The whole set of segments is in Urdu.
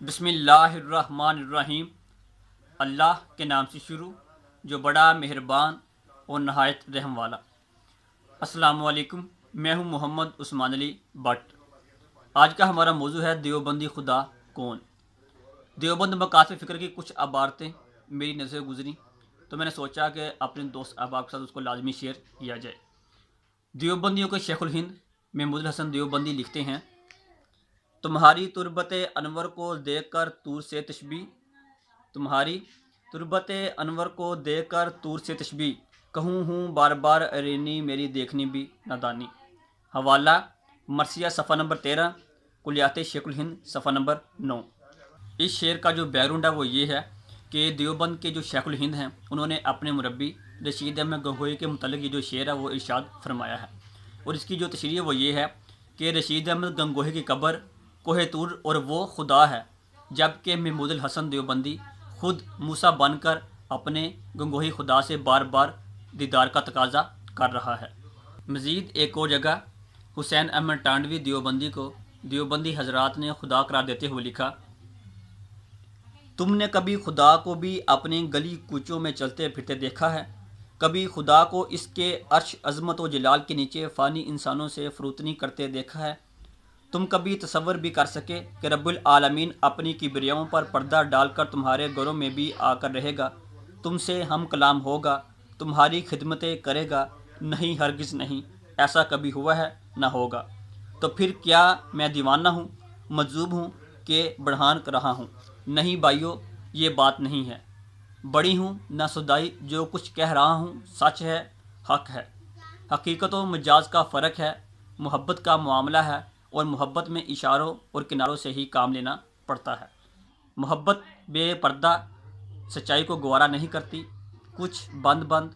بسم اللہ الرحمن الرحیم۔ اللہ کے نام سے شروع جو بڑا مہربان اور نہایت رحم والا۔ السلام علیکم، میں ہوں محمد عثمان علی بٹ۔ آج کا ہمارا موضوع ہے دیوبندی خدا کون۔ دیوبند مکاتب فکر کی کچھ عبارتیں میری نظر گزری تو میں نے سوچا کہ اپنے دوست احباب کے ساتھ اس کو لازمی شیئر کیا جائے۔ دیوبندیوں کے شیخ الہند محمود الحسن دیوبندی لکھتے ہیں، تمہاری تربت انور کو دیکھ کر طور سے تشبیہ، تمہاری تربت انور کو دیکھ کر طور سے تشبیہ، کہوں ہوں بار بار ارینی میری دیکھنی بھی نادانی۔ حوالہ مرثیہ صفحہ نمبر 13، کلیات شیخ الہند صفحہ نمبر 9۔ اس شعر کا جو بیک گراؤنڈ ہے وہ یہ ہے کہ دیوبند کے جو شیخ الہند ہیں انہوں نے اپنے مربی رشید احمد گنگوہی کے متعلق یہ جو شعر ہے وہ ارشاد فرمایا ہے، اور اس کی جو تشریح وہ یہ ہے کہ رشید احمد گنگوہی کی قبر کوہ طور اور وہ خدا ہے، جبکہ محمود الحسن دیوبندی خود موسیٰ بن کر اپنے گنگوہی خدا سے بار بار دیدار کا تقاضا کر رہا ہے۔ مزید ایک اور جگہ حسین احمد ٹانڈوی دیوبندی کو دیوبندی حضرات نے خدا قرار دیتے ہوئے لکھا، تم نے کبھی خدا کو بھی اپنے گلی کوچوں میں چلتے پھرتے دیکھا ہے؟ کبھی خدا کو اس کے عرش عظمت و جلال کے نیچے فانی انسانوں سے فروتنی کرتے دیکھا ہے؟ تم کبھی تصور بھی کر سکے کہ رب العالمین اپنی کبریاؤں پر پردہ ڈال کر تمہارے گھروں میں بھی آ کر رہے گا، تم سے ہم کلام ہوگا، تمہاری خدمتیں کرے گا؟ نہیں، ہرگز نہیں، ایسا کبھی ہوا ہے نہ ہوگا۔ تو پھر کیا میں دیوانہ ہوں، مجذوب ہوں کہ بڑھان رہا ہوں؟ نہیں بھائیو، یہ بات نہیں ہے۔ بڑی ہوں نہ سدائی، جو کچھ کہہ رہا ہوں سچ ہے، حق ہے۔ حقیقت و مجاز کا فرق ہے، محبت کا معاملہ ہے، اور محبت میں اشاروں اور کناروں سے ہی کام لینا پڑتا ہے۔ محبت بے پردہ سچائی کو گوارا نہیں کرتی، کچھ بند بند،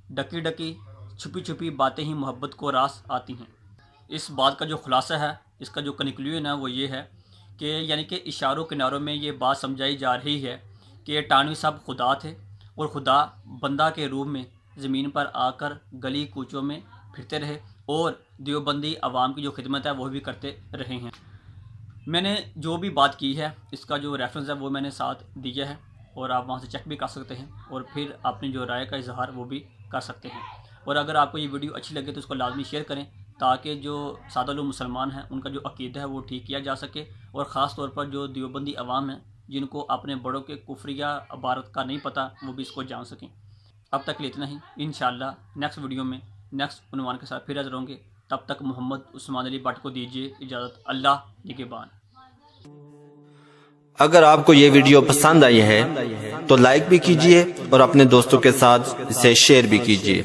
ڈکی ڈکی، چھپی چھپی باتیں ہی محبت کو راس آتی ہیں۔ اس بات کا جو خلاصہ ہے، اس کا جو کنکلیوژن ہے وہ یہ ہے کہ یعنی کہ اشاروں کناروں میں یہ بات سمجھائی جا رہی ہے کہ ٹانوی صاحب خدا تھے، اور خدا بندہ کے روپ میں زمین پر آ کر گلی کوچوں میں پھرتے رہے، اور دیوبندی عوام کی جو خدمت ہے وہ بھی کرتے رہے ہیں۔ میں نے جو بھی بات کی ہے اس کا جو ریفرنس ہے وہ میں نے ساتھ دیا ہے، اور آپ وہاں سے چیک بھی کر سکتے ہیں، اور پھر اپنی جو رائے کا اظہار وہ بھی کر سکتے ہیں۔ اور اگر آپ کو یہ ویڈیو اچھی لگے تو اس کو لازمی شیئر کریں، تاکہ جو سادہ لوگ مسلمان ہیں ان کا جو عقیدہ ہے وہ ٹھیک کیا جا سکے، اور خاص طور پر جو دیوبندی عوام ہیں جن کو اپنے بڑوں کے کفریہ عبارت کا نہیں پتہ وہ بھی اس کو جان سکیں۔ اب تک لیے اتنا ہی، انشاءاللہ نیکسٹ ویڈیو میں نیکسٹ عنوان کے ساتھ پھر حاضر ہوں گے۔ تب تک محمد عثمان علی بٹ کو دیجیے اجازت۔ اللہ نگہبان۔ اگر آپ کو یہ ویڈیو پسند آئی ہے تو لائک بھی کیجئے اور اپنے دوستوں کے ساتھ اسے شیئر بھی کیجئے۔